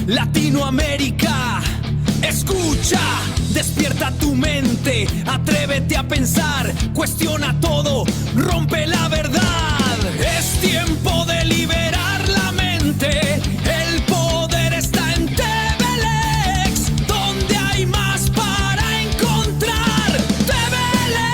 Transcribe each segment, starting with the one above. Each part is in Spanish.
Latinoamérica, escucha, despierta tu mente, atrévete a pensar, cuestiona todo, rompe la verdad. Es tiempo de liberar la mente, el poder está en TVLex, donde hay más para encontrar. TVLex.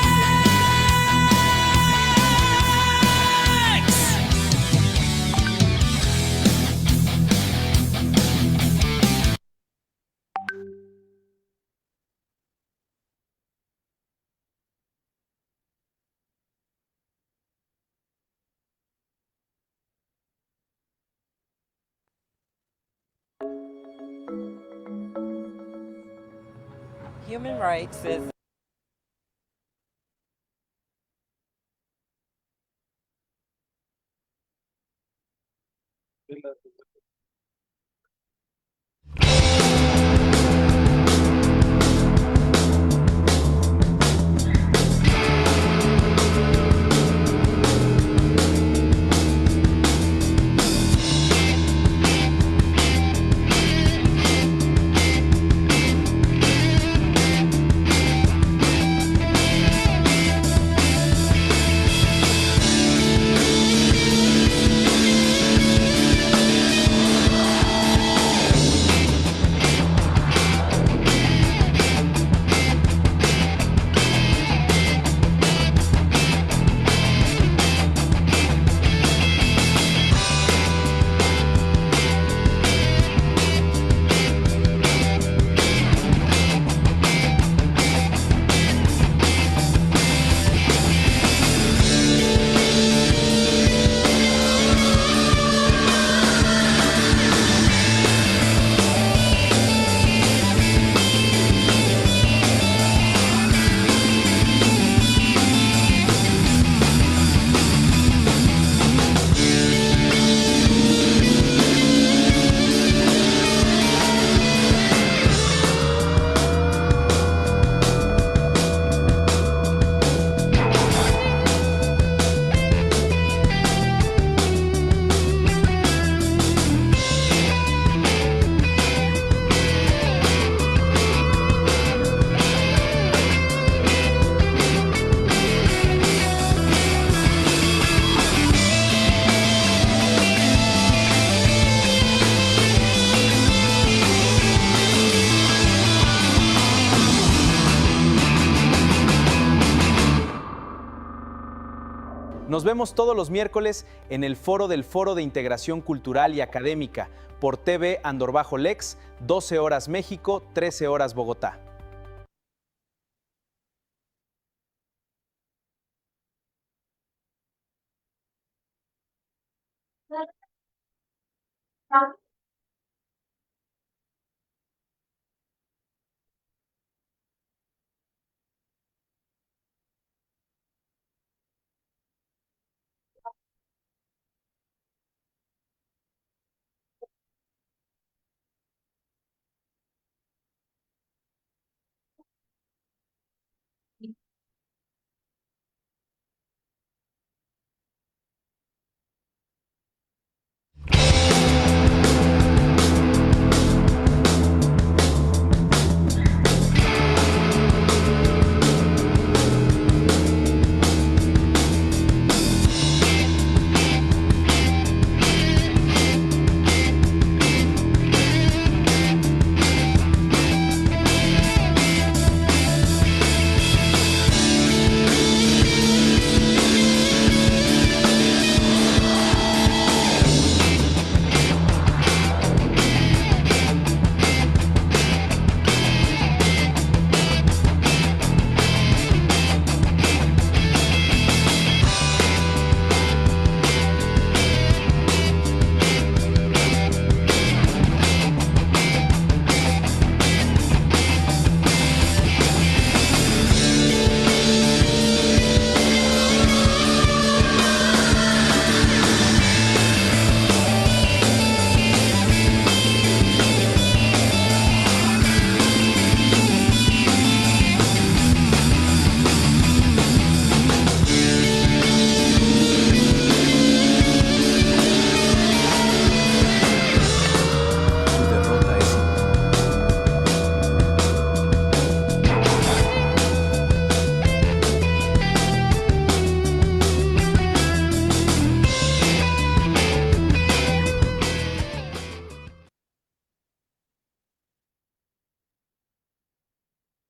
Human rights is Nos vemos todos los miércoles en el foro del Foro de Integración Cultural y Académica por TV Andor Lex, 12 horas México, 13 horas Bogotá.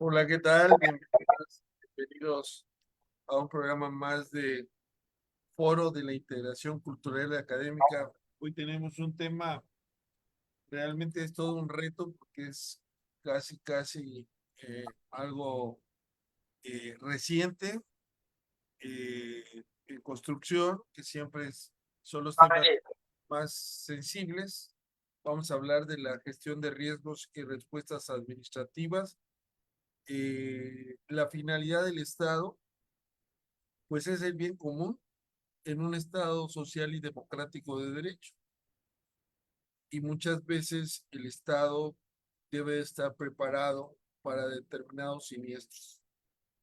Hola, ¿qué tal? Bienvenidos a un programa más de Foro de la Integración Cultural y Académica. Hoy tenemos un tema, realmente es todo un reto porque es casi algo reciente, en construcción, que son los temas más sensibles. Vamos a hablar de la gestión de riesgos y respuestas administrativas. La finalidad del Estado, pues es el bien común en un Estado social y democrático de derecho. Y muchas veces el Estado debe estar preparado para determinados siniestros.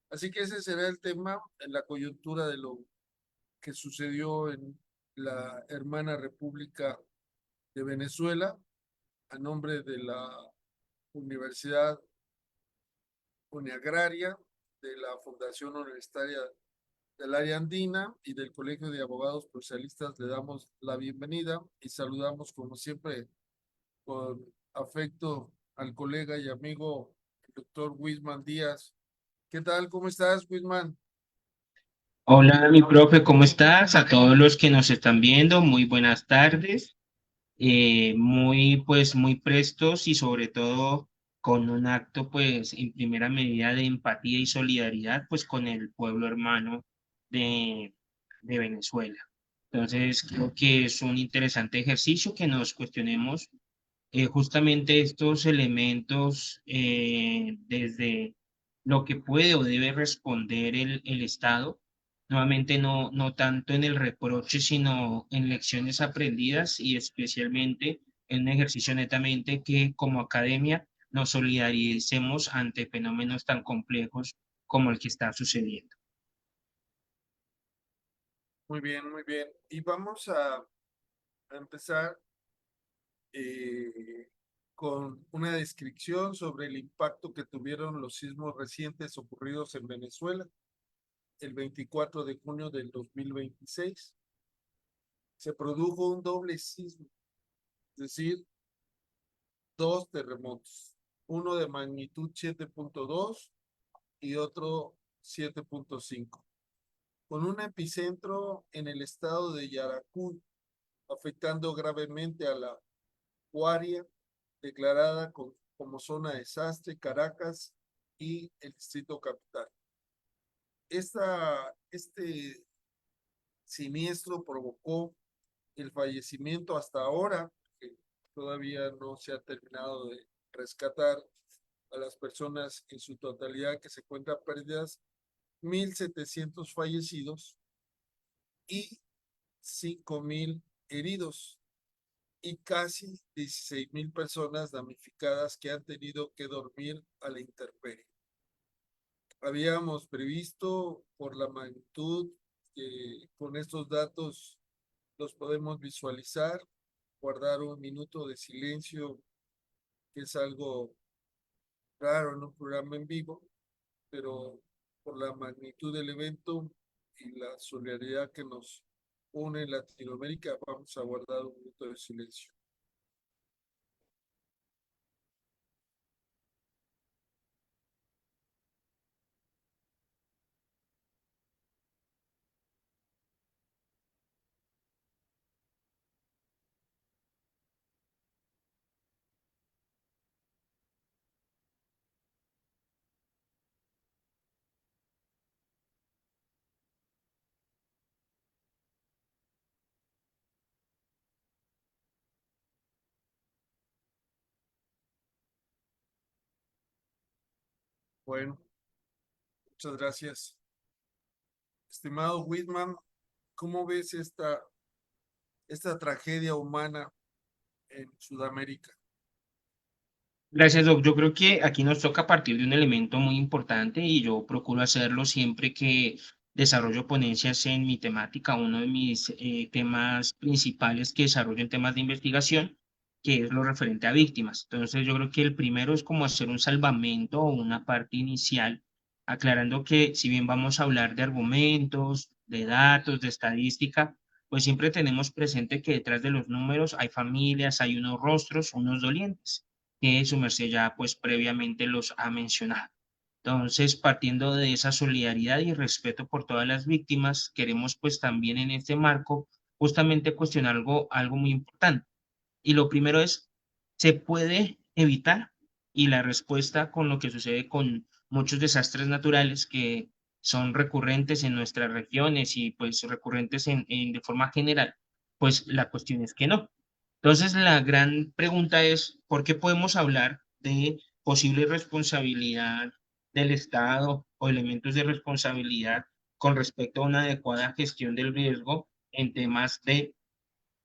Así que ese será el tema en la coyuntura de lo que sucedió en la hermana República de Venezuela, a nombre de la Universidad Uniagraria, de la Fundación Universitaria del área andina y del Colegio de Abogados Procesalistas. Le damos la bienvenida y saludamos como siempre con afecto al colega y amigo el doctor Wisman Díaz. ¿Qué tal? ¿Cómo estás, Wisman? Hola, mi profe, ¿cómo estás? A todos los que nos están viendo, muy buenas tardes. Muy prestos y sobre todo con un acto, pues, en primera medida de empatía y solidaridad, pues, con el pueblo hermano de, de Venezuela. Entonces, creo que es un interesante ejercicio que nos cuestionemos justamente estos elementos desde lo que puede o debe responder el Estado, nuevamente no tanto en el reproche, sino en lecciones aprendidas y especialmente en un ejercicio netamente que como academia nos solidaricemos ante fenómenos tan complejos como el que está sucediendo. Muy bien, muy bien. Y vamos a empezar eh, con una descripción sobre el impacto que tuvieron los sismos recientes ocurridos en Venezuela el 24 de junio del 2026. Se produjo un doble sismo, es decir, dos terremotos, uno de magnitud 7.2 y otro 7.5, con un epicentro en el estado de Yaracuy, afectando gravemente a la Guaria, declarada como zona de desastre, Caracas y el Distrito Capital. Este siniestro provocó el fallecimiento hasta ahora, que todavía no se ha terminado de rescatar a las personas en su totalidad que se encuentran perdidas, 1,700 fallecidos y 5,000 heridos y casi 16,000 personas damnificadas que han tenido que dormir a la intemperie. Habíamos previsto por la magnitud que con estos datos los podemos visualizar, guardar un minuto de silencio, que es algo raro en un programa en vivo, pero por la magnitud del evento y la solidaridad que nos une en Latinoamérica, vamos a guardar un minuto de silencio. Bueno, muchas gracias. Estimado Whitman, ¿cómo ves esta tragedia humana en Sudamérica? Gracias, Doc. Yo creo que aquí nos toca partir de un elemento muy importante y yo procuro hacerlo siempre que desarrollo ponencias en mi temática, uno de mis temas principales que desarrollo en temas de investigación, que es lo referente a víctimas. Entonces, yo creo que el primero es como hacer un salvamento o una parte inicial, aclarando que si bien vamos a hablar de argumentos, de datos, de estadística, pues siempre tenemos presente que detrás de los números hay familias, hay unos rostros, unos dolientes que su merced ya pues previamente los ha mencionado. Entonces, partiendo de esa solidaridad y respeto por todas las víctimas, queremos pues también en este marco justamente cuestionar algo muy importante. Y lo primero es, ¿se puede evitar? Y la respuesta con lo que sucede con muchos desastres naturales que son recurrentes en nuestras regiones y pues recurrentes de forma general, pues la cuestión es que no. Entonces, la gran pregunta es, ¿por qué podemos hablar de posible responsabilidad del Estado o elementos de responsabilidad con respecto a una adecuada gestión del riesgo en temas de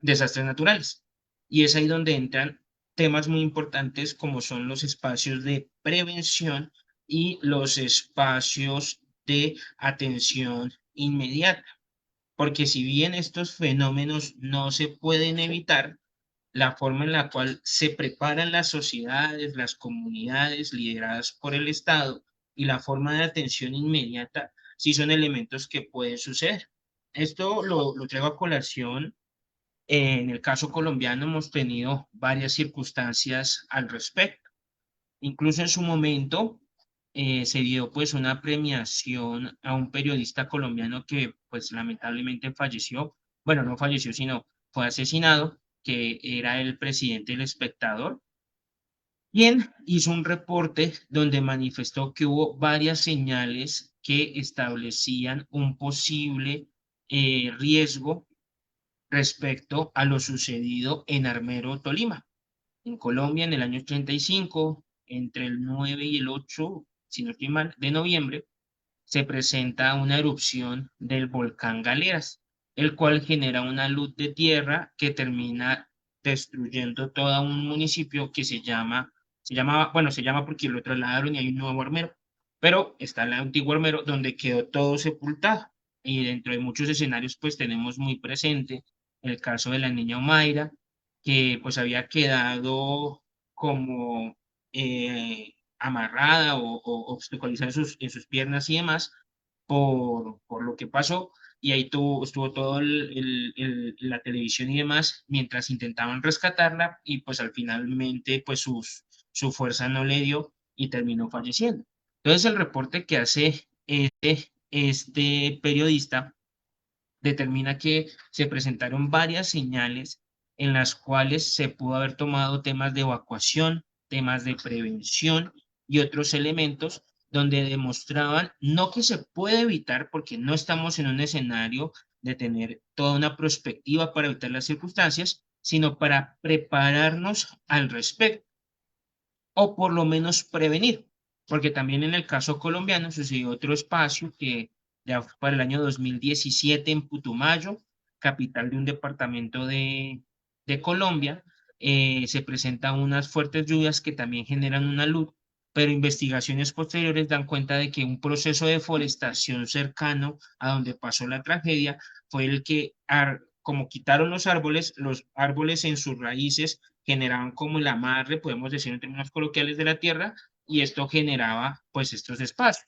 desastres naturales? Y es ahí donde entran temas muy importantes como son los espacios de prevención y los espacios de atención inmediata. Porque si bien estos fenómenos no se pueden evitar, la forma en la cual se preparan las sociedades, las comunidades lideradas por el Estado y la forma de atención inmediata, sí son elementos que pueden suceder. Esto lo traigo a colación. En el caso colombiano hemos tenido varias circunstancias al respecto. Incluso en su momento se dio pues una premiación a un periodista colombiano que pues lamentablemente falleció. Bueno, no falleció, sino fue asesinado, que era el presidente del Espectador, quien hizo un reporte donde manifestó que hubo varias señales que establecían un posible riesgo respecto a lo sucedido en Armero, Tolima, en Colombia, en el año 85, entre el 9 y el 8, si no estoy mal, de noviembre, se presenta una erupción del volcán Galeras, el cual genera una luz de tierra que termina destruyendo todo un municipio que se llama porque lo trasladaron y hay un nuevo Armero, pero está el antiguo Armero donde quedó todo sepultado. Y dentro de muchos escenarios, pues tenemos muy presente el caso de la niña Omaira, que pues había quedado como amarrada o obstaculizada en sus piernas y demás por lo que pasó. Y ahí estuvo todo la televisión y demás mientras intentaban rescatarla y pues al finalmente pues su fuerza no le dio y terminó falleciendo. Entonces el reporte que hace este periodista determina que se presentaron varias señales en las cuales se pudo haber tomado temas de evacuación, temas de prevención y otros elementos donde demostraban no que se puede evitar, porque no estamos en un escenario de tener toda una perspectiva para evitar las circunstancias, sino para prepararnos al respecto o por lo menos prevenir, porque también en el caso colombiano sucedió otro espacio que ya fue para el año 2017 en Putumayo, capital de un departamento de Colombia, se presentan unas fuertes lluvias que también generan una luz, pero investigaciones posteriores dan cuenta de que un proceso de deforestación cercano a donde pasó la tragedia fue el que, como quitaron los árboles en sus raíces generaban como el amarre, podemos decir en términos coloquiales, de la tierra, y esto generaba pues estos espacios.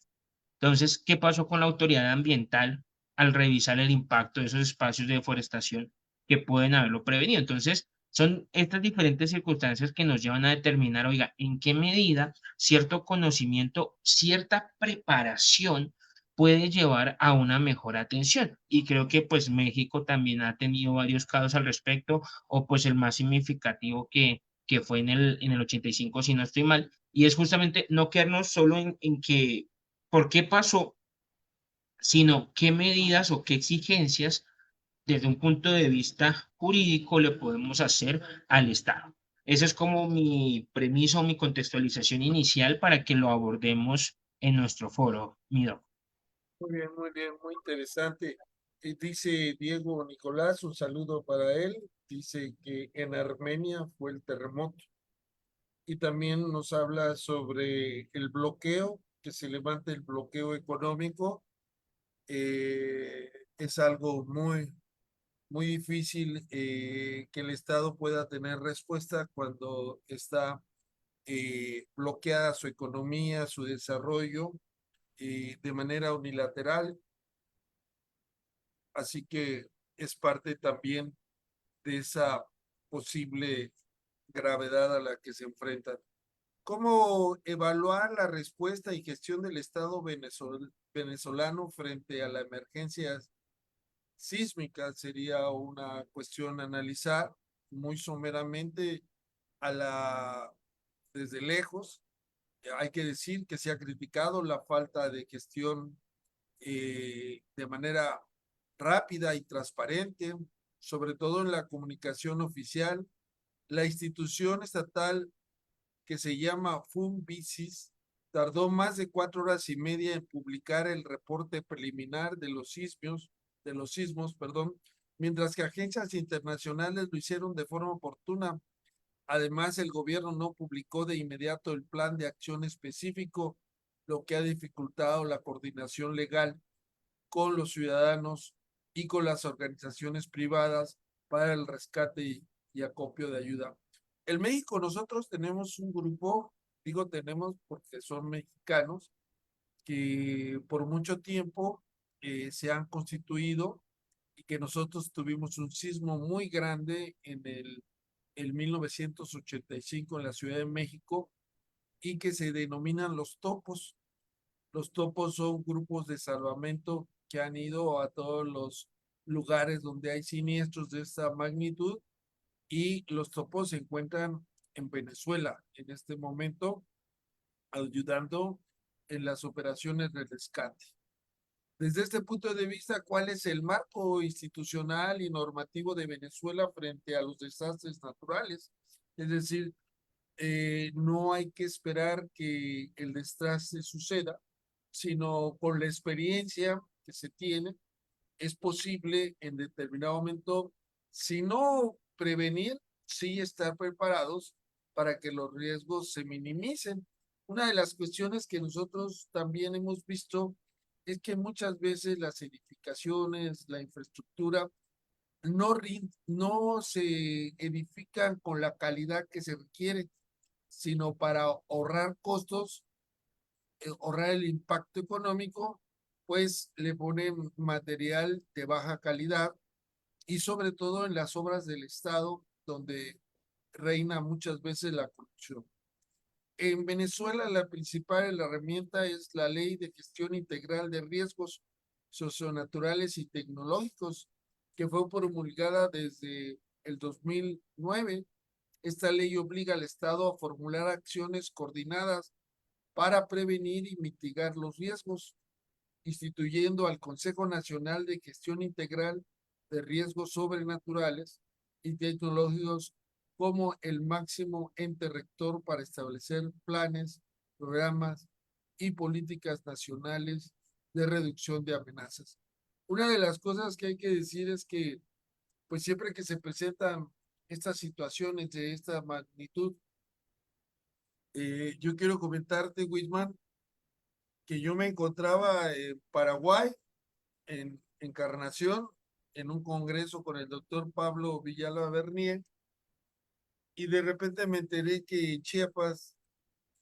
Entonces, ¿qué pasó con la autoridad ambiental al revisar el impacto de esos espacios de deforestación que pueden haberlo prevenido? Entonces, son estas diferentes circunstancias que nos llevan a determinar, oiga, en qué medida cierto conocimiento, cierta preparación puede llevar a una mejor atención. Y creo que pues México también ha tenido varios casos al respecto, o pues el más significativo que fue en el 85, si no estoy mal, y es justamente no quedarnos solo en que por qué pasó, sino qué medidas o qué exigencias desde un punto de vista jurídico le podemos hacer al Estado. Esa es como mi premisa o mi contextualización inicial para que lo abordemos en nuestro foro, Mido. Muy bien, muy interesante. Dice Diego Nicolás, un saludo para él. Dice que en Armenia fue el terremoto. Y también nos habla sobre el bloqueo, que se levante el bloqueo económico. Es algo muy difícil que el Estado pueda tener respuesta cuando está bloqueada su economía, su desarrollo de manera unilateral. Así que es parte también de esa posible gravedad a la que se enfrentan. ¿Cómo evaluar la respuesta y gestión del Estado venezolano frente a la emergencia sísmica? Sería una cuestión a analizar muy someramente desde lejos. Hay que decir que se ha criticado la falta de gestión de manera rápida y transparente, sobre todo en la comunicación oficial. La institución estatal que se llama FUNVISIS tardó más de 4 horas y media en publicar el reporte preliminar de los sismos, mientras que agencias internacionales lo hicieron de forma oportuna. Además, el gobierno no publicó de inmediato el plan de acción específico, lo que ha dificultado la coordinación legal con los ciudadanos y con las organizaciones privadas para el rescate y acopio de ayuda. En México nosotros tenemos un grupo, digo tenemos porque son mexicanos, que por mucho tiempo se han constituido y que nosotros tuvimos un sismo muy grande en 1985 en la Ciudad de México y que se denominan los topos. Los topos son grupos de salvamento que han ido a todos los lugares donde hay siniestros de esta magnitud y los topos se encuentran en Venezuela en este momento ayudando en las operaciones de rescate. Desde este punto de vista, ¿cuál es el marco institucional y normativo de Venezuela frente a los desastres naturales? Es decir, no hay que esperar que el desastre suceda, sino con la experiencia que se tiene, es posible en determinado momento, si no prevenir, sí estar preparados para que los riesgos se minimicen. Una de las cuestiones que nosotros también hemos visto es que muchas veces las edificaciones, la infraestructura, no se edifican con la calidad que se requiere, sino para ahorrar costos, ahorrar el impacto económico, pues le ponen material de baja calidad y sobre todo en las obras del Estado, donde reina muchas veces la corrupción. En Venezuela la principal herramienta es la Ley de Gestión Integral de Riesgos Socionaturales y Tecnológicos, que fue promulgada desde el 2009. Esta ley obliga al Estado a formular acciones coordinadas para prevenir y mitigar los riesgos, instituyendo al Consejo Nacional de Gestión Integral de Riesgos Sobrenaturales y Tecnológicos como el máximo ente rector para establecer planes, programas y políticas nacionales de reducción de amenazas. Una de las cosas que hay que decir es que, pues siempre que se presentan estas situaciones de esta magnitud, yo quiero comentarte, Wisman, que yo me encontraba en Paraguay, en Encarnación, en un congreso con el doctor Pablo Villalba Bernier, y de repente me enteré que en Chiapas,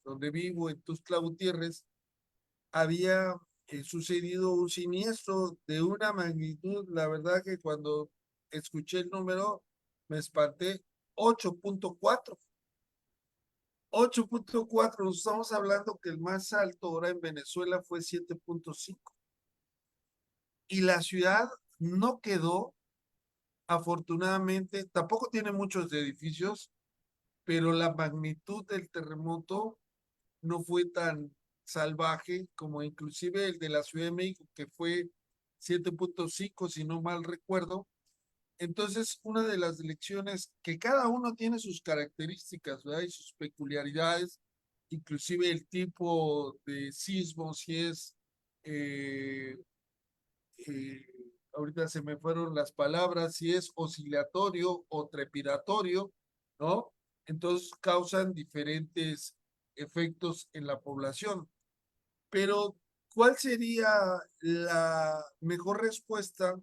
donde vivo, en Tuxtla Gutiérrez, había sucedido un siniestro de una magnitud, la verdad que cuando escuché el número me espanté, 8.4. 8.4, estamos hablando que el más alto ahora en Venezuela fue 7.5. Y la ciudad no quedó, afortunadamente, tampoco tiene muchos edificios, pero la magnitud del terremoto no fue tan salvaje como inclusive el de la Ciudad de México, que fue 7.5, si no mal recuerdo. Entonces, una de las lecciones que cada uno tiene sus características, ¿verdad? Y sus peculiaridades, inclusive el tipo de sismo, si es, eh, ahorita se me fueron las palabras, si es oscilatorio o trepidatorio, ¿no? Entonces causan diferentes efectos en la población. Pero, ¿cuál sería la mejor respuesta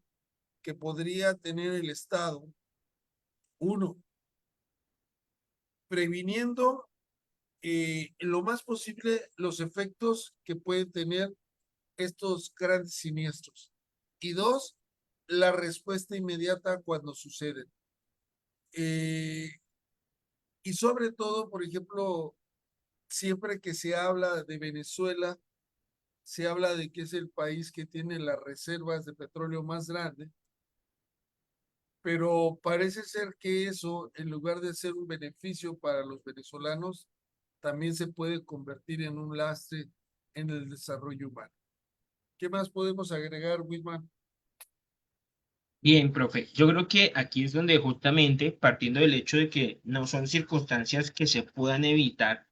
que podría tener el Estado? Uno, previniendo lo más posible los efectos que pueden tener estos grandes siniestros. Y dos, la respuesta inmediata cuando suceden. Y sobre todo, por ejemplo, siempre que se habla de Venezuela, se habla de que es el país que tiene las reservas de petróleo más grandes, pero parece ser que eso, en lugar de ser un beneficio para los venezolanos, también se puede convertir en un lastre en el desarrollo humano. ¿Qué más podemos agregar, Wilman? Bien, profe, yo creo que aquí es donde justamente, partiendo del hecho de que no son circunstancias que se puedan evitar,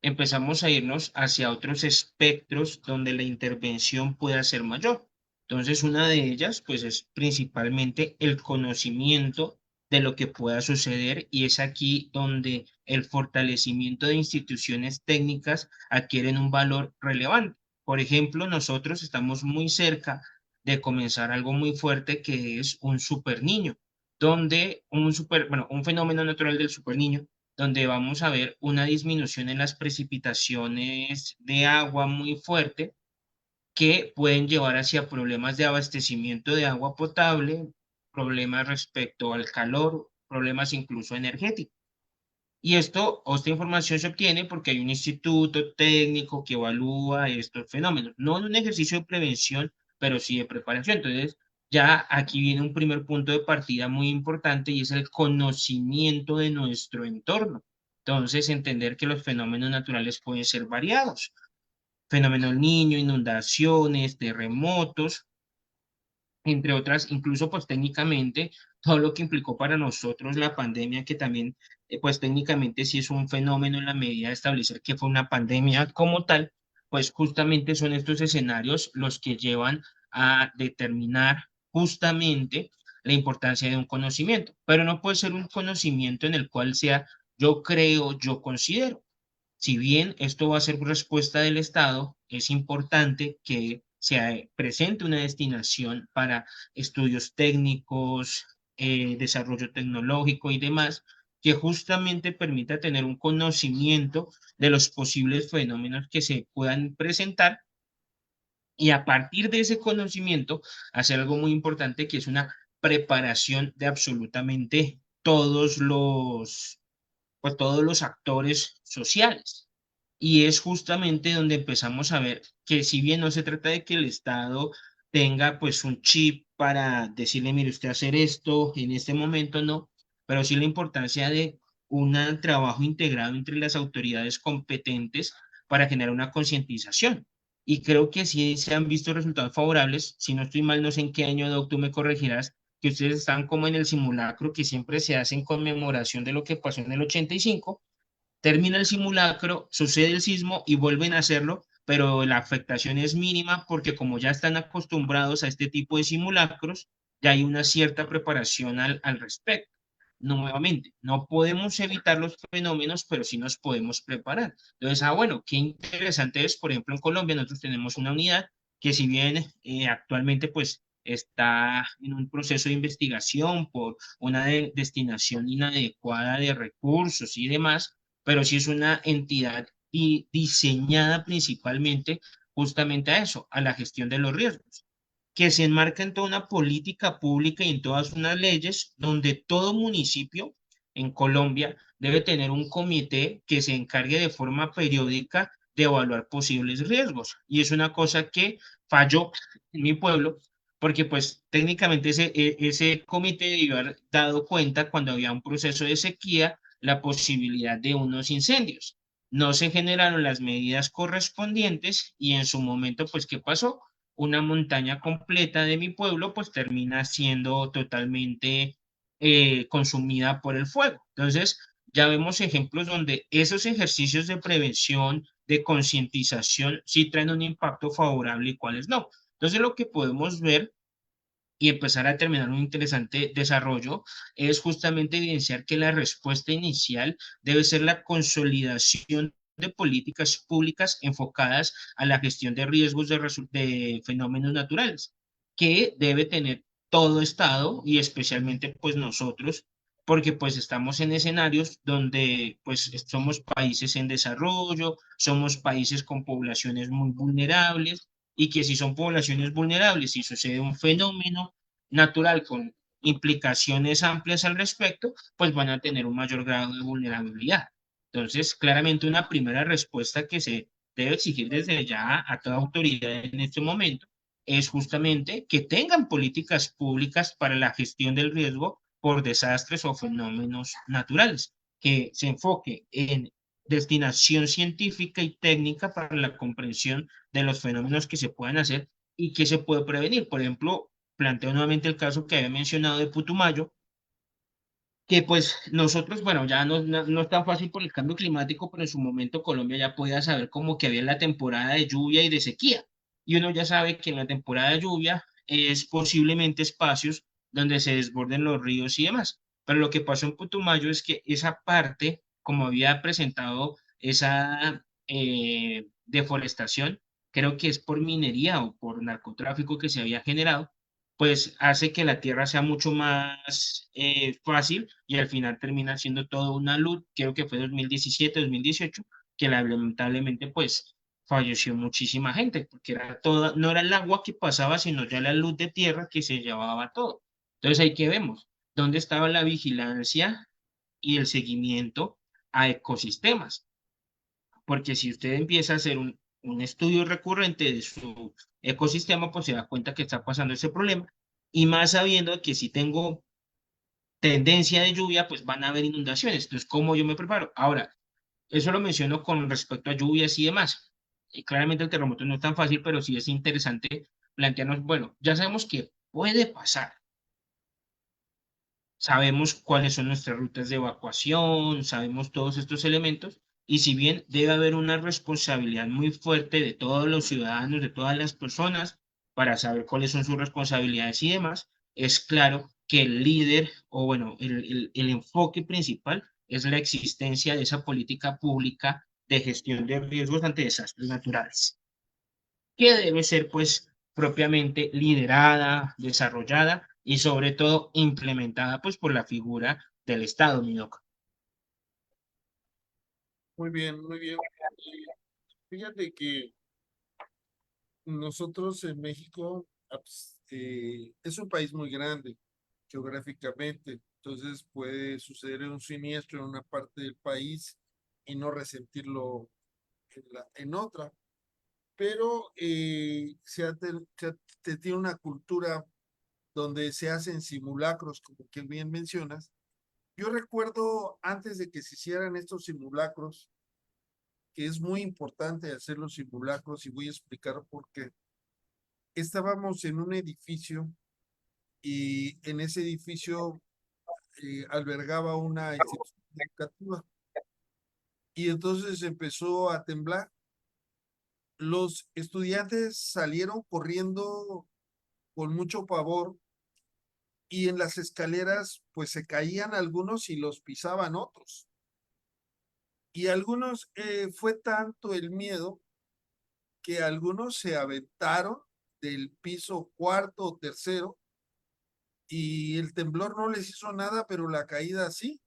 empezamos a irnos hacia otros espectros donde la intervención pueda ser mayor. Entonces, una de ellas, pues, es principalmente el conocimiento de lo que pueda suceder, y es aquí donde el fortalecimiento de instituciones técnicas adquieren un valor relevante. Por ejemplo, nosotros estamos muy cerca de comenzar algo muy fuerte que es un super niño, donde un fenómeno natural del super niño, donde vamos a ver una disminución en las precipitaciones de agua muy fuerte que pueden llevar hacia problemas de abastecimiento de agua potable, problemas respecto al calor, problemas incluso energéticos. Y esta información se obtiene porque hay un instituto técnico que evalúa estos fenómenos, no en un ejercicio de prevención, pero sí de preparación. Entonces, ya aquí viene un primer punto de partida muy importante, y es el conocimiento de nuestro entorno. Entonces, entender que los fenómenos naturales pueden ser variados. Fenómeno del niño, inundaciones, terremotos, entre otras, incluso pues técnicamente, todo lo que implicó para nosotros la pandemia, que también pues técnicamente sí es un fenómeno en la medida de establecer que fue una pandemia como tal, pues justamente son estos escenarios los que llevan a determinar justamente la importancia de un conocimiento, pero no puede ser un conocimiento en el cual sea yo creo, yo considero. Si bien esto va a ser respuesta del Estado, es importante que se presente una destinación para estudios técnicos, desarrollo tecnológico y demás, que justamente permita tener un conocimiento de los posibles fenómenos que se puedan presentar, y a partir de ese conocimiento hacer algo muy importante, que es una preparación de absolutamente todos los actores sociales. Y es justamente donde empezamos a ver que, si bien no se trata de que el Estado tenga pues un chip para decirle, mire, usted hacer esto en este momento, no, pero sí la importancia de un trabajo integrado entre las autoridades competentes para generar una concientización. Y creo que sí se han visto resultados favorables. Si no estoy mal, no sé en qué año, Doc, tú me corregirás, que ustedes están como en el simulacro que siempre se hace en conmemoración de lo que pasó en el 85. Termina el simulacro, sucede el sismo y vuelven a hacerlo, pero la afectación es mínima porque, como ya están acostumbrados a este tipo de simulacros, ya hay una cierta preparación al respecto. Nuevamente, no podemos evitar los fenómenos, pero sí nos podemos preparar. Entonces, bueno, qué interesante es, por ejemplo, en Colombia nosotros tenemos una unidad que, si bien actualmente pues está en un proceso de investigación por una destinación inadecuada de recursos y demás, pero sí es una entidad diseñada principalmente justamente a eso, a la gestión de los riesgos, que se enmarca en toda una política pública y en todas unas leyes, donde todo municipio en Colombia debe tener un comité que se encargue de forma periódica de evaluar posibles riesgos. Y es una cosa que falló en mi pueblo, porque pues técnicamente ese comité debió haber dado cuenta, cuando había un proceso de sequía, la posibilidad de unos incendios. No se generaron las medidas correspondientes, y en su momento, pues, ¿qué pasó? Una montaña completa de mi pueblo pues termina siendo totalmente consumida por el fuego. Entonces, ya vemos ejemplos donde esos ejercicios de prevención, de concientización, sí traen un impacto favorable y cuáles no. Entonces, lo que podemos ver y empezar a terminar un interesante desarrollo es justamente evidenciar que la respuesta inicial debe ser la consolidación de políticas públicas enfocadas a la gestión de riesgos de fenómenos naturales, que debe tener todo Estado, y especialmente pues nosotros, porque pues estamos en escenarios donde pues somos países en desarrollo, somos países con poblaciones muy vulnerables, y que si son poblaciones vulnerables y sucede un fenómeno natural con implicaciones amplias al respecto, pues van a tener un mayor grado de vulnerabilidad. Entonces, claramente una primera respuesta que se debe exigir desde ya a toda autoridad en este momento es justamente que tengan políticas públicas para la gestión del riesgo por desastres o fenómenos naturales, que se enfoque en destinación científica y técnica para la comprensión de los fenómenos que se puedan hacer y que se puede prevenir. Por ejemplo, planteo nuevamente el caso que había mencionado de Putumayo, que pues nosotros, bueno, ya no es tan fácil por el cambio climático, pero en su momento Colombia ya podía saber como que había la temporada de lluvia y de sequía. Y uno ya sabe que en la temporada de lluvia es posiblemente espacios donde se desborden los ríos y demás. Pero lo que pasó en Putumayo es que esa parte, como había presentado esa deforestación, creo que es por minería o por narcotráfico que se había generado, pues hace que la tierra sea mucho más fácil y al final termina siendo todo una luz, creo que fue 2017, 2018, que lamentablemente pues falleció muchísima gente, porque era toda, no era el agua que pasaba, sino ya la luz de tierra que se llevaba todo. Entonces ahí que vemos, ¿dónde estaba la vigilancia y el seguimiento a ecosistemas? Porque si usted empieza a hacer un estudio recurrente de su ecosistema, pues se da cuenta que está pasando ese problema. Y más sabiendo que si tengo tendencia de lluvia, pues van a haber inundaciones. Entonces, ¿cómo yo me preparo? Ahora, eso lo menciono con respecto a lluvias y demás. Y claramente el terremoto no es tan fácil, pero sí es interesante plantearnos, bueno, ya sabemos que puede pasar. Sabemos cuáles son nuestras rutas de evacuación, sabemos todos estos elementos, y si bien debe haber una responsabilidad muy fuerte de todos los ciudadanos, de todas las personas, para saber cuáles son sus responsabilidades y demás, es claro que el líder, o bueno, el enfoque principal es la existencia de esa política pública de gestión de riesgos ante desastres naturales, que debe ser pues propiamente liderada, desarrollada y sobre todo implementada pues por la figura del Estado, mi doc. Muy bien, muy bien. Fíjate que nosotros en México es un país muy grande geográficamente, entonces puede suceder un siniestro en una parte del país y no resentirlo en otra, pero se tiene una cultura donde se hacen simulacros, como que bien mencionas. Yo recuerdo antes de que se hicieran estos simulacros, que es muy importante hacer los simulacros y voy a explicar por qué. Estábamos en un edificio y en ese edificio albergaba una institución educativa y entonces empezó a temblar. Los estudiantes salieron corriendo con mucho pavor y en las escaleras pues se caían algunos y los pisaban otros. Y algunos fue tanto el miedo que algunos se aventaron del piso cuarto o tercero y el temblor no les hizo nada, pero la caída sí.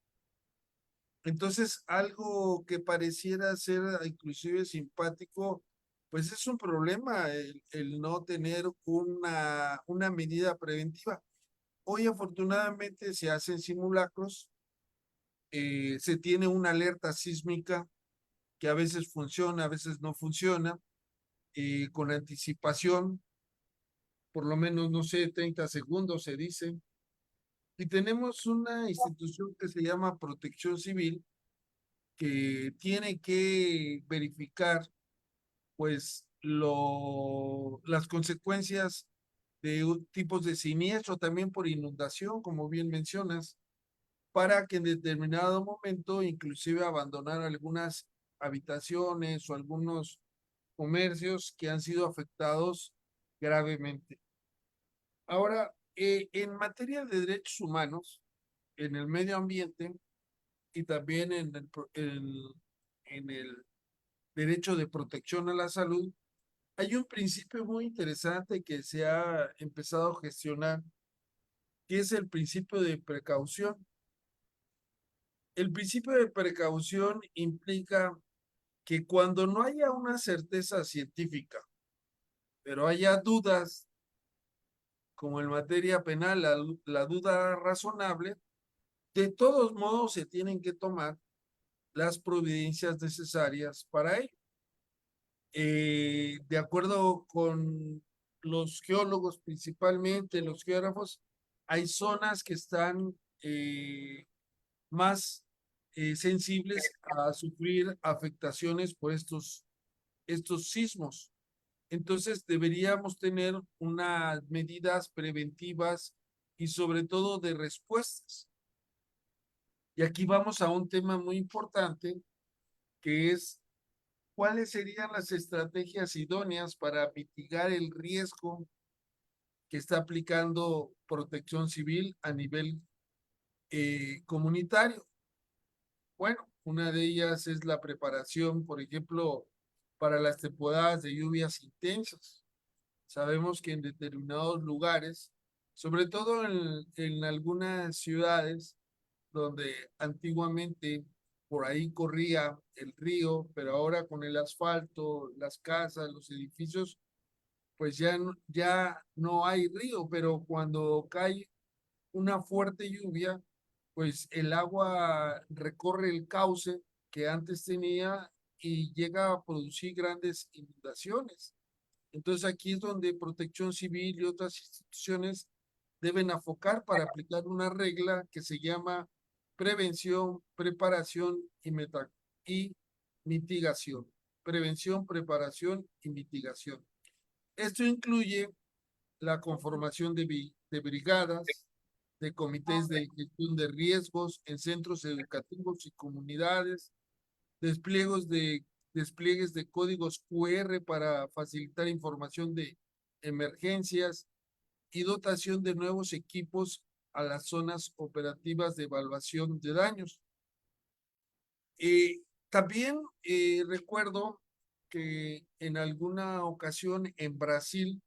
Entonces, algo que pareciera ser inclusive simpático, pues es un problema el no tener una medida preventiva. Hoy afortunadamente se hacen simulacros, se tiene una alerta sísmica que a veces funciona, a veces no funciona, con anticipación, por lo menos, no sé, 30 segundos se dice. Y tenemos una institución que se llama Protección Civil, que tiene que verificar, pues, las consecuencias de tipos de siniestro, también por inundación, como bien mencionas, para que en determinado momento, inclusive abandonar algunas habitaciones o algunos comercios que han sido afectados gravemente. Ahora, en materia de derechos humanos, en el medio ambiente y también en el derecho de protección a la salud, hay un principio muy interesante que se ha empezado a gestionar, que es el principio de precaución. El principio de precaución implica que cuando no haya una certeza científica, pero haya dudas, como en materia penal, la duda razonable, de todos modos se tienen que tomar las providencias necesarias para ello. De acuerdo con los geólogos, principalmente los geógrafos, hay zonas que están más sensibles a sufrir afectaciones por estos sismos. Entonces deberíamos tener unas medidas preventivas y sobre todo de respuestas. Y aquí vamos a un tema muy importante, que es cuáles serían las estrategias idóneas para mitigar el riesgo que está aplicando Protección Civil a nivel comunitario. Bueno, una de ellas es la preparación, por ejemplo, para las temporadas de lluvias intensas. Sabemos que en determinados lugares, sobre todo en algunas ciudades donde antiguamente por ahí corría el río, pero ahora con el asfalto, las casas, los edificios, pues ya no hay río, pero cuando cae una fuerte lluvia, pues el agua recorre el cauce que antes tenía y llega a producir grandes inundaciones. Entonces aquí es donde Protección Civil y otras instituciones deben afocar para aplicar una regla que se llama prevención, preparación y mitigación. Prevención, preparación y mitigación. Esto incluye la conformación de brigadas, de comités de gestión de riesgos en centros educativos y comunidades, despliegues de códigos QR para facilitar información de emergencias y dotación de nuevos equipos a las zonas operativas de evaluación de daños. También recuerdo que en alguna ocasión en Brasil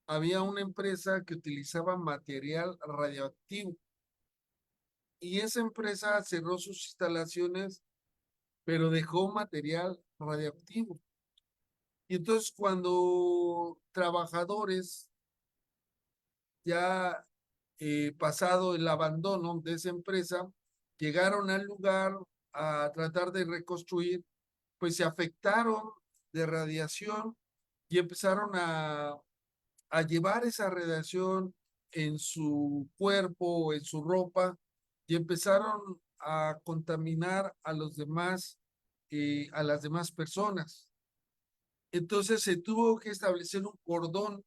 había una empresa que utilizaba material radioactivo y esa empresa cerró sus instalaciones, pero dejó material radioactivo. Y entonces cuando trabajadores, ya pasado el abandono de esa empresa, llegaron al lugar a tratar de reconstruir, pues se afectaron de radiación y empezaron a llevar esa radiación en su cuerpo, en su ropa, y empezaron a contaminar a los demás, a las demás personas. Entonces se tuvo que establecer un cordón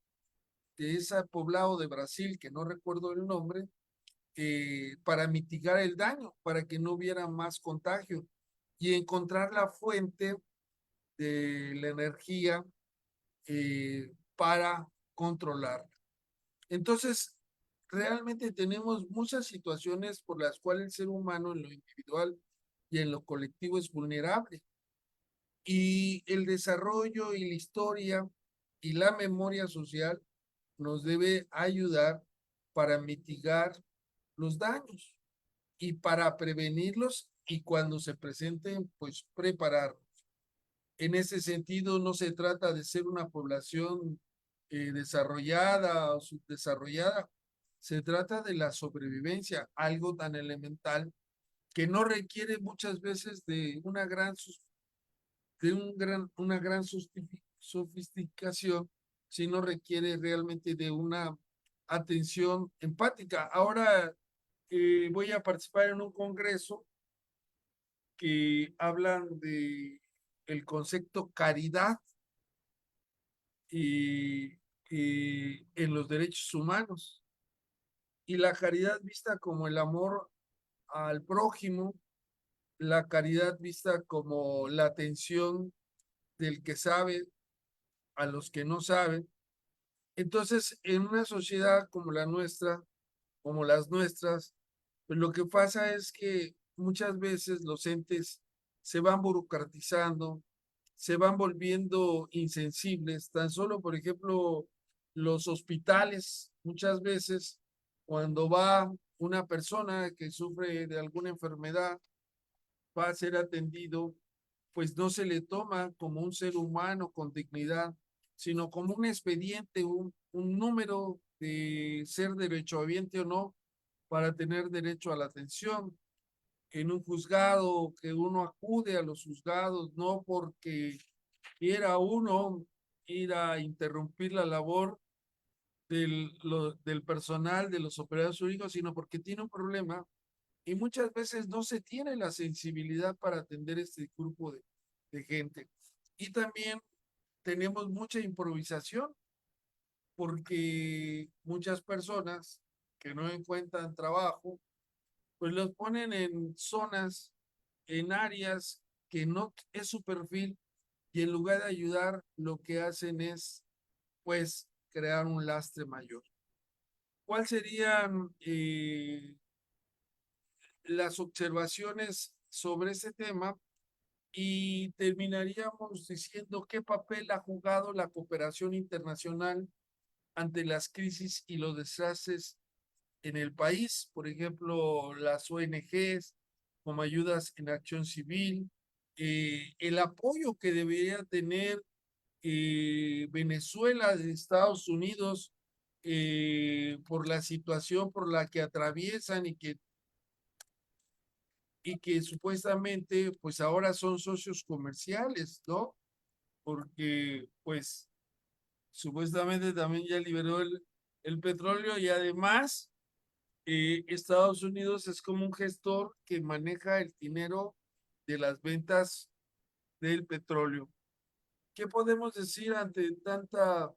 de ese poblado de Brasil, que no recuerdo el nombre, para mitigar el daño, para que no hubiera más contagio y encontrar la fuente de la energía para controlar. Entonces, realmente tenemos muchas situaciones por las cuales el ser humano en lo individual y en lo colectivo es vulnerable. Y el desarrollo y la historia y la memoria social nos debe ayudar para mitigar los daños y para prevenirlos y cuando se presenten, pues prepararnos. En ese sentido, no se trata de ser una población desarrollada o subdesarrollada, se trata de la sobrevivencia, algo tan elemental que no requiere muchas veces de una gran sofisticación, sino requiere realmente de una atención empática. Ahora voy a participar en un congreso que hablan de el concepto caridad y, en los derechos humanos. Y la caridad vista como el amor al prójimo, la caridad vista como la atención del que sabe a los que no saben. Entonces, en una sociedad como la nuestra, como las nuestras, pues lo que pasa es que muchas veces los entes se van burocratizando, se van volviendo insensibles. Tan solo, por ejemplo, los hospitales, muchas veces, cuando va una persona que sufre de alguna enfermedad, va a ser atendido, pues no se le toma como un ser humano con dignidad, sino como un expediente, un número de ser derechohabiente o no para tener derecho a la atención. en un juzgado, que uno acude a los juzgados, no porque quiera uno ir a interrumpir la labor del personal, de los operadores jurídicos, sino porque tiene un problema y muchas veces no se tiene la sensibilidad para atender este grupo de gente. Y también tenemos mucha improvisación porque muchas personas que no encuentran trabajo, pues los ponen en zonas, en áreas que no es su perfil y en lugar de ayudar, lo que hacen es, pues, crear un lastre mayor. ¿Cuáles serían las observaciones sobre ese tema? Y terminaríamos diciendo qué papel ha jugado la cooperación internacional ante las crisis y los desastres en el país, por ejemplo, las ONGs como ayudas en acción civil, el apoyo que debería tener Venezuela de Estados Unidos por la situación por la que atraviesan y que supuestamente pues ahora son socios comerciales, ¿no? Porque pues supuestamente también ya liberó el petróleo y además Estados Unidos es como un gestor que maneja el dinero de las ventas del petróleo. ¿Qué podemos decir ante tanta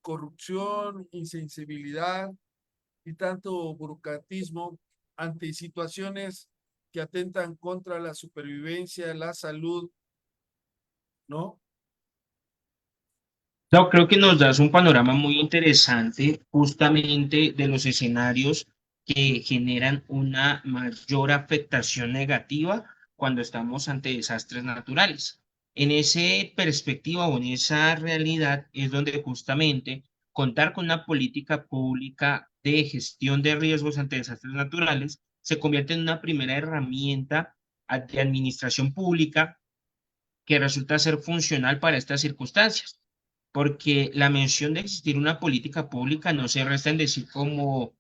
corrupción, insensibilidad y tanto burocratismo, ante situaciones que atentan contra la supervivencia, la salud, ¿no? No, creo que nos das un panorama muy interesante justamente de los escenarios que generan una mayor afectación negativa cuando estamos ante desastres naturales. En esa perspectiva o en esa realidad es donde justamente contar con una política pública de gestión de riesgos ante desastres naturales se convierte en una primera herramienta de administración pública que resulta ser funcional para estas circunstancias, porque la mención de existir una política pública no se resta en decir cómo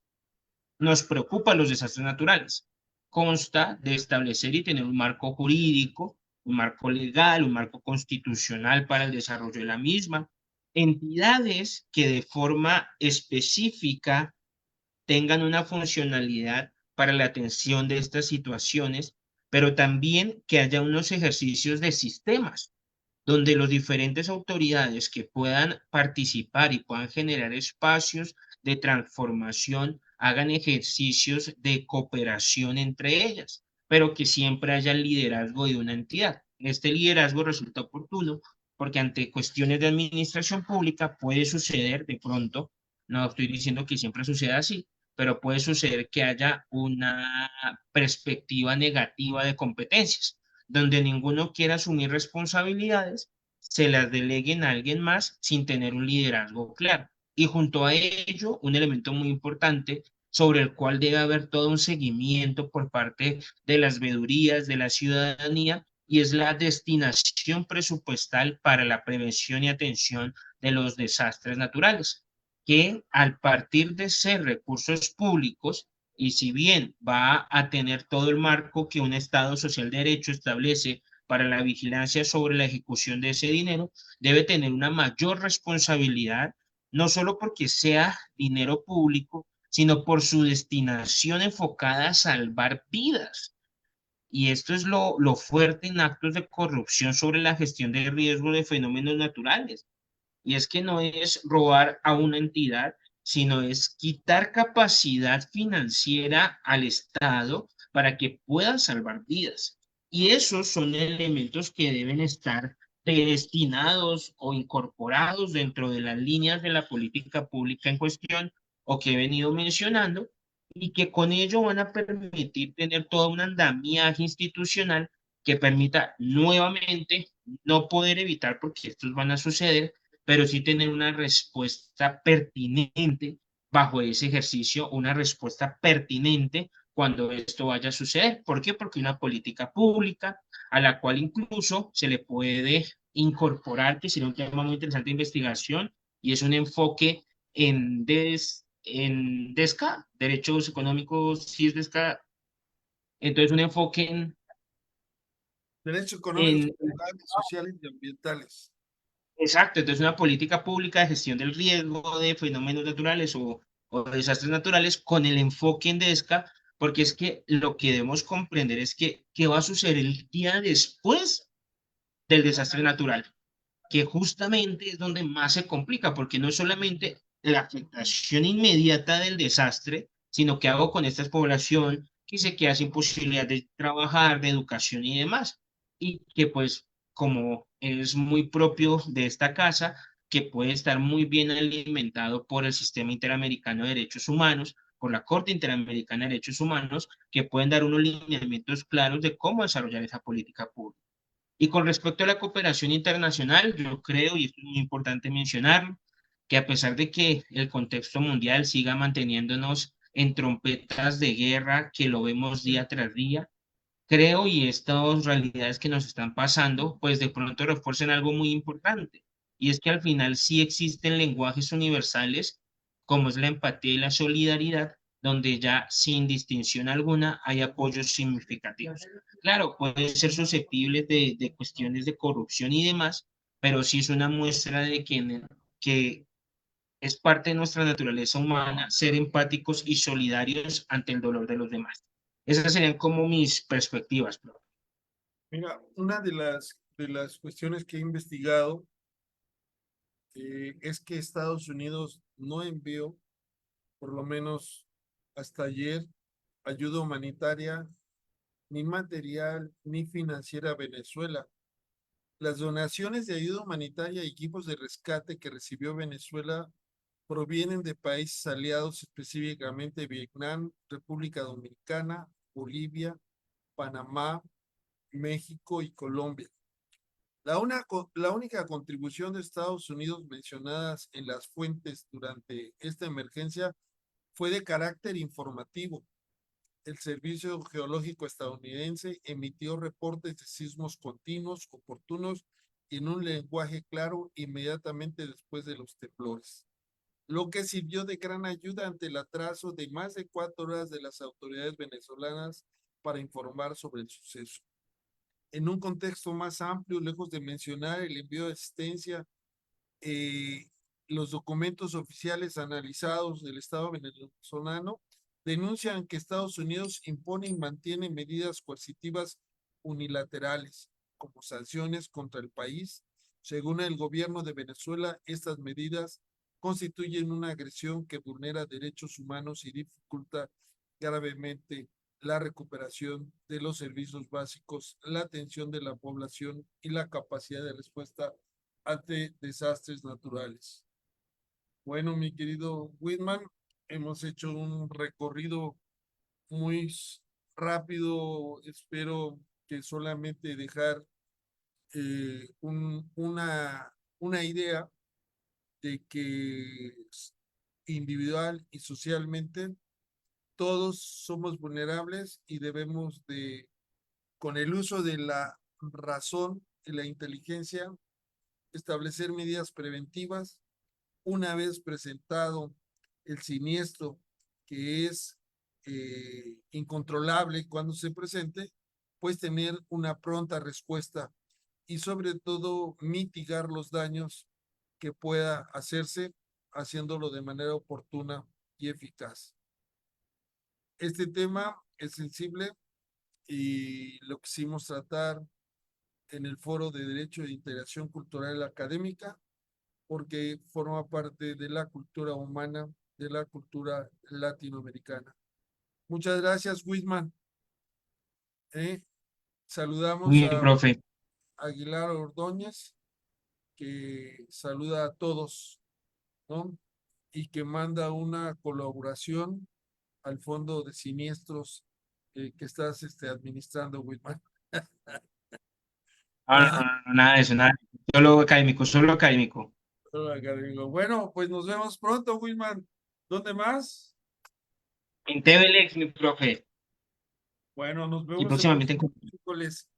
nos preocupan los desastres naturales. Consta de establecer y tener un marco jurídico, un marco legal, un marco constitucional para el desarrollo de la misma, entidades que de forma específica tengan una funcionalidad para la atención de estas situaciones, pero también que haya unos ejercicios de sistemas donde las diferentes autoridades que puedan participar y puedan generar espacios de transformación hagan ejercicios de cooperación entre ellas, pero que siempre haya el liderazgo de una entidad. Este liderazgo resulta oportuno porque ante cuestiones de administración pública puede suceder de pronto, no estoy diciendo que siempre suceda así, pero puede suceder que haya una perspectiva negativa de competencias donde ninguno quiera asumir responsabilidades, se las deleguen a alguien más sin tener un liderazgo claro. Y junto a ello, un elemento muy importante sobre el cual debe haber todo un seguimiento por parte de las veedurías, de la ciudadanía, y es la destinación presupuestal para la prevención y atención de los desastres naturales, que al partir de ser recursos públicos, y si bien va a tener todo el marco que un Estado social de derecho establece para la vigilancia sobre la ejecución de ese dinero, debe tener una mayor responsabilidad, no solo porque sea dinero público, sino por su destinación enfocada a salvar vidas. Y esto es lo fuerte en actos de corrupción sobre la gestión de riesgo de fenómenos naturales. Y es que no es robar a una entidad, sino es quitar capacidad financiera al Estado para que pueda salvar vidas. Y esos son elementos que deben estar destinados o incorporados dentro de las líneas de la política pública en cuestión o que he venido mencionando y que con ello van a permitir tener toda un andamiaje institucional que permita nuevamente no poder evitar, porque estos van a suceder, pero sí tener una respuesta pertinente bajo ese ejercicio, una respuesta pertinente cuando esto vaya a suceder. ¿Por qué? Porque una política pública a la cual incluso se le puede incorporar, que sería un tema muy interesante de investigación, y es un enfoque en DESCA, Derechos Económicos, sí es DESCA, Entonces, un enfoque Derechos económicos, en culturales, sociales y ambientales. exacto, entonces una política pública de gestión del riesgo de fenómenos naturales o desastres naturales con el enfoque en DESCA, porque es que lo que debemos comprender es que qué va a suceder el día después del desastre natural, que justamente es donde más se complica, porque no es solamente la afectación inmediata del desastre, sino que hago con esta población que se queda sin posibilidad de trabajar, de educación y demás, y que pues como es muy propio de esta casa, que puede estar muy bien alimentado por el Sistema Interamericano de Derechos Humanos, por la Corte Interamericana de Derechos Humanos, que pueden dar unos lineamientos claros de cómo desarrollar esa política pública. Y con respecto a la cooperación internacional, yo creo, y esto es muy importante mencionarlo, que a pesar de que el contexto mundial siga manteniéndonos en trompetas de guerra, que lo vemos día tras día, creo y estas realidades que nos están pasando, pues de pronto refuerzan algo muy importante. Y es que al final sí existen lenguajes universales, como es la empatía y la solidaridad, donde ya sin distinción alguna hay apoyos significativos. Claro, puede ser susceptible de cuestiones de corrupción y demás, pero sí es una muestra de que es parte de nuestra naturaleza humana ser empáticos y solidarios ante el dolor de los demás. Esas serían como mis perspectivas, bro. Mira, una de las cuestiones que he investigado es que Estados Unidos no envió, por lo menos hasta ayer, ayuda humanitaria, ni material, ni financiera a Venezuela. Las donaciones de ayuda humanitaria y equipos de rescate que recibió Venezuela provienen de países aliados, específicamente Vietnam, República Dominicana, Bolivia, Panamá, México y Colombia. La única contribución de Estados Unidos mencionadas en las fuentes durante esta emergencia fue de carácter informativo. El Servicio Geológico estadounidense emitió reportes de sismos continuos, oportunos y en un lenguaje claro inmediatamente después de los temblores, lo que sirvió de gran ayuda ante el atraso de más de 4 horas de las autoridades venezolanas para informar sobre el suceso. En un contexto más amplio, lejos de mencionar el envío de asistencia, los documentos oficiales analizados del Estado venezolano denuncian que Estados Unidos impone y mantiene medidas coercitivas unilaterales, como sanciones contra el país. Según el gobierno de Venezuela, estas medidas constituyen una agresión que vulnera derechos humanos y dificulta gravemente la recuperación de los servicios básicos, la atención de la población y la capacidad de respuesta ante desastres naturales. Bueno, mi querido Whitman, hemos hecho un recorrido muy rápido. Espero que solamente dejar una idea de que individual y socialmente todos somos vulnerables y debemos de, con el uso de la razón y la inteligencia, establecer medidas preventivas una vez presentado el siniestro, que es incontrolable cuando se presente, pues tener una pronta respuesta y sobre todo mitigar los daños que pueda hacerse haciéndolo de manera oportuna y eficaz. Este tema es sensible y lo quisimos tratar en el Foro de Derecho de Integración Cultural Académica, porque forma parte de la cultura humana, de la cultura latinoamericana. Muchas gracias, Whitman. Saludamos Muy bien, a profe. Aguilar Ordóñez, que saluda a todos, ¿no? Y que manda una colaboración al Fondo de Siniestros que estás administrando, Whitman. No, no, no, no, nada de eso, nada. Solo académico, solo académico. Bueno, pues nos vemos pronto, Whitman. ¿Dónde más? En TVLX, mi profe. Bueno, nos Y vemos el próximamente en próximo miércoles.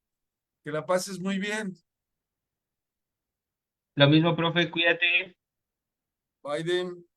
Que la pases muy bien. lo mismo, profe, cuídate. Biden.